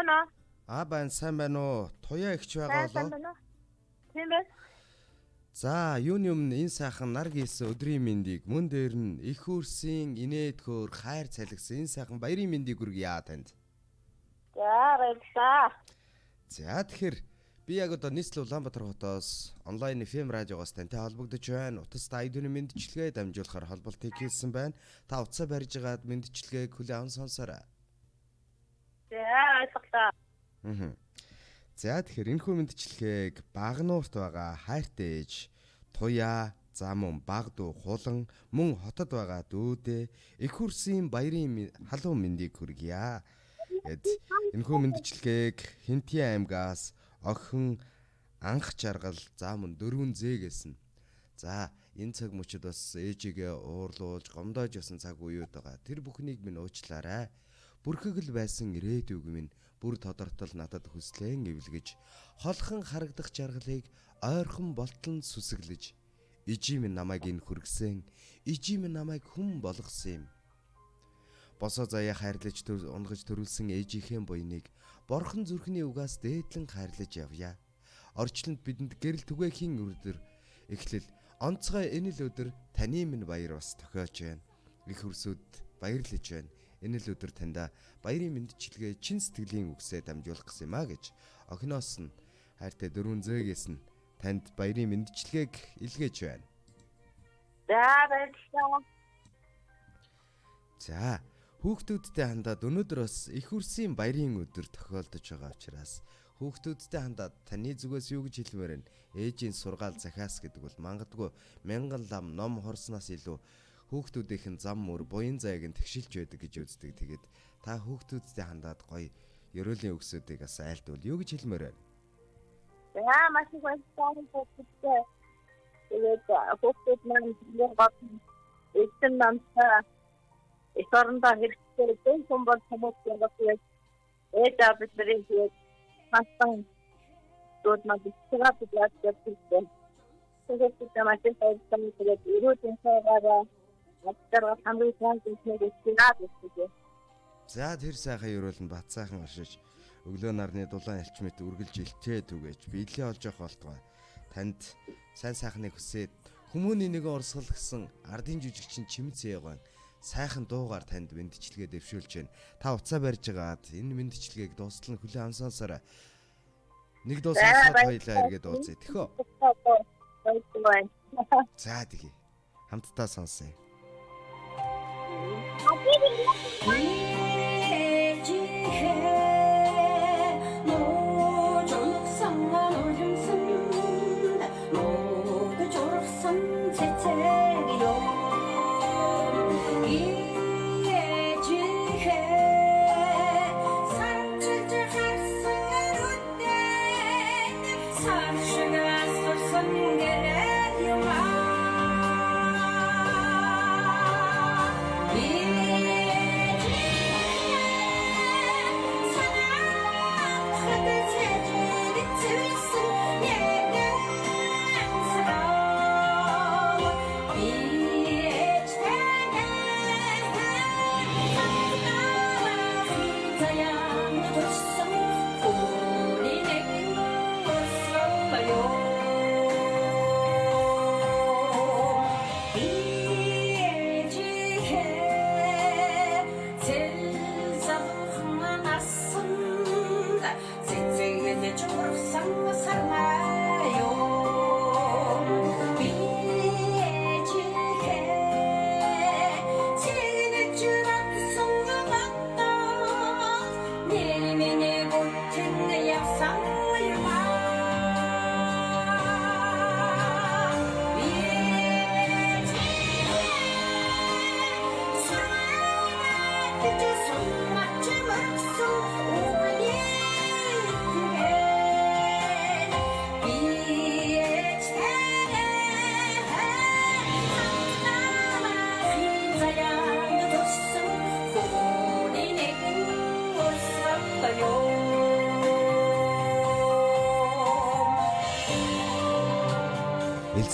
Соно. Байна сайн байна уу? Туяа ихч байгаа Сайн болоо. байна уу? Тийм байна. За, юуны өмнө энэ сайхан нар гисэн өдрийн мэндийг мөн дээр нь их үрсийн инээдгөөр хайр цалгисан энэ сайхан баярын мэндийг хүргье танд. За, баярлалаа. За, тэгэхээр би яг одоо нийслэл Улаанбаатар хотоос онлайн FM радиогоос тантай холбогдож байна. Утастай айдны мэндчилгээ дамжуулахаар холболтыг хийсэн байна. Та утсаа барьж байгаад мэндчилгээг хүлээн сонсоорой. За, баярлалаа. За тэгэхээр энэхүү мэндчилгээг Багнуурт байгаа хайртай ээж Туяа, за мөн Багдуу хулан мөн хотод байгаа дүүдээ их хүрсийн баярын халуун мэндийг хүргье. Гэт энэхүү мэндчилгээг Хинтийн аймгаас охин анх жаргал за мөн 4Z гэсэн. За энэ цаг мөчид бас ээжигээ уурлуулж гомдоож явсан цаг үеуд байгаа. Тэр бүхнийг минь уучлаарай. Бүрхэгэл байсан ирээдүйг минь бүр тодортол надад хүслэн эвлэгэж холхон харагдах жаргалыг ойрхон болтон сүсэглэж ижи минь намайг ин хүргсэн ижи минь намайг хүм болгосон юм. Босоо заяа хайрлаж унгаж төрүүлсэн ээжийнхээ буйныг борхон зүрхний угаас дээдлэн хайрлаж явъя. Орчлонд бидэнд гэрэл түгээхийн өдөр эхлэл онцгой энэ л өдөр таны минь баяр бас тохиож байна. Их хөрсөд баярлаж байна. Энэ л өдөр таньда баярын мэндчилгээ чин сэтгэлийн үгсээ дамжуулах гэсэн юм а гэж охиноос нь хайртай 4Z-гээс нь танд баярын мэндчилгээг илгээж байна. За, баярлалаа. За, хүүхдүүдтэй хандаад өнөөдөр бас их үрсийн баярын өдөр тохиолдож байгаа учраас хүүхдүүдтэй хандаад таны зүгээс юу гэж хэлмээр вэ? Ээжийн сургаал захиас гэдэг бол мангадгүй мянган лам ном хорсноос илүү хүүхдүүдийнх нь зам мөр буян зайг нь тэгшилж байдаг гэж үздэг. Тэгээд та хүүхдүүдтэй хандаад гоё ерөөлийн өгсөдийг бас айлтвал юу гэж хэлмээр вэ? За, маш их баярлалаа хүүхдтэй. Тэгээд хүүхдүүд маань эцэн намтаа их орондоо хэрэгтэй зөв хүн бол хүмүүс яг ээж авдрын тэгээд хатан дууд маа бисгаа бидлаад явчихсан. Тэгээд тамаас тэгээд ерөөдөө цагаараа Атарга хамгийн сайн зүйлсийг хийгээд. За тэр сайхан ерөөл нь бат сайхан оршиж өглөө нарны дулаан элчмэт үргэлж илтээ түгэж биелээ олж явах болтугай. Танд сайн сайхныг хүсээд хүмүүний нэгэн орсгол гисэн ардын жүжигчин Чимэц Яган сайхан дуугаар танд мэндчилгээ дэвшүүлж байна. Та уцаа барьж байгаад энэ мэндчилгээг дуустал нь хүлээн сонсоорой. Нэг дуу сонсоод хоёлаа эргээд уулзъя тэхөө. За тэгье. Хамтдаа сонсъё.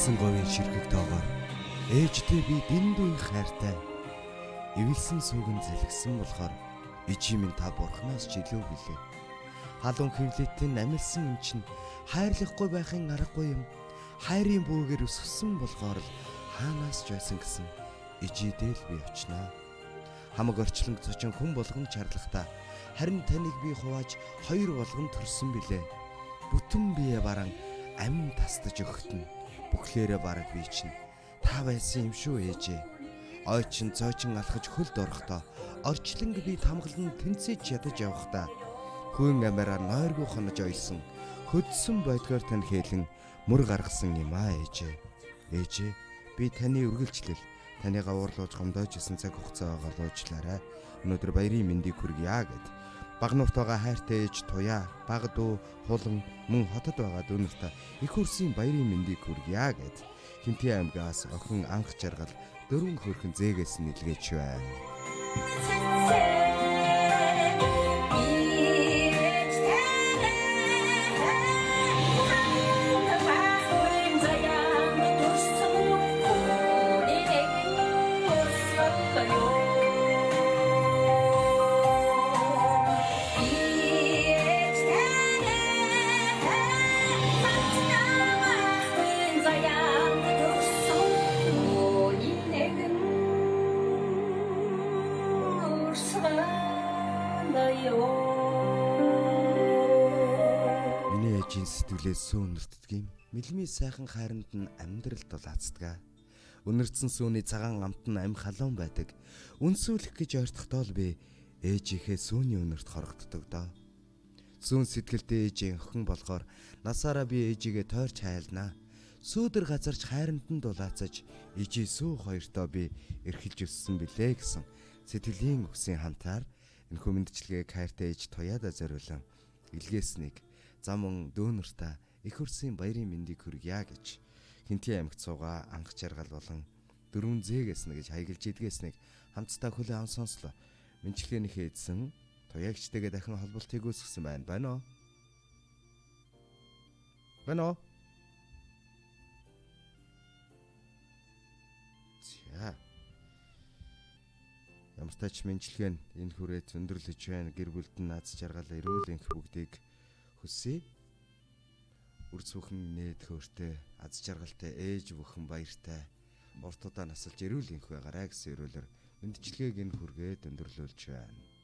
Элсэн говийн ширхэг тоогоор ээжтэй би дэндүү их хайртай. Эвэлсэн сүгэн зэлгсэн болохоор ижи минь та бурхнаас ч илүү билээ. Халуун хэвлэлтэн амилсан юм чинь хайрлахгүй байхын аргагүй юм. Хайрын бүүгээр өсгсөн болохоор л хаанаас ч байсан гэсэн ижидэл би очноо. Хамаг орчлонг цочин хүн болгон чарлахта харин таныг би хувааж хоёр болгон төрсөн билээ. Бүтэн бие баран амин тастаж өгтөн. Бүхлээрээ бараг би чинь та байсан юм шүү ээжээ. Ойчин цоочин алхаж хөлд орохдоо орчлонг би тамгалан тэнцэж ядаж явхдаа хүн амаараа нойргүй хонож ойсон хөдсөн бодгоор тань хэлэн мөр гаргасан юм аа ээжээ. Ээжээ би таны үргэлжлэл таныг уурлуулж гомдоож исэн цаг хугацаа олоочлаарай. Өнөөдөр баярын мэндийг хүргье гэд. Багнууртайгаа хайртай ээж туяа, баг дүү, хулан, мөн хотод байгаа дүүнэртээ их хөрсийн баярын мэндийг хүргье гэд. Хинтээ аймгаас охин анх жаргал 4 хөрхөн зээгээс нь илгээч байна. Миний ээжийн сэтгэлээс сүүн нэртдэг юм. Мэлмий сайхан хайранд нь амьдрал дулаацдаг. Үнэрсэн сүүний цагаан амт нь амь халуун байдаг. Үнсүүлэх гэж ойртохдоо л би ээжийнхээ сүүний үнэрт хорогддог доо. Сүүн сэтгэлтэй ээжийн охин болохоор насаараа би ээжигээ тойрч хайлнаа. Сүүдэр газарч хайранд нь дулаацаж ээжийн сүү хоёртоо би эрхэлж өссөн билээ гэсэн сэтгэлийн үгсийн хамтаар энэхүү мэндчилгээг хайртай ээж туяада зориулан илгээснийг замун дүүнэртээ их хөрсийн баярын мэндийг хүргье гэж Хинтээ аймагт суугаа анх жаргал болон 4 зээгээс нэг гэж хайгалж идгээснийг хамтдаа хүлээн аван сонслоо. Мэндчилгээнийхээ эзэн туягчтэйгээ дахин холболтыг үүсгэсэн байна уу? Байна уу? За. Ямар ч тач мэндчилгээ нь энэ хүрээ зөндөрлөж байна. Гэр бүлд нь наз жаргал эрүүл энх бүгдийг хүсье. Үрс бүхэн нээд хөөртэй, аз жаргалтай ээж бүхэн баяртай, уртудаа насалж эрүүл энх байгаарай гэсэн өрөөлөөр мэндчилгээг энэ хүргээд өндөрлүүлж байна.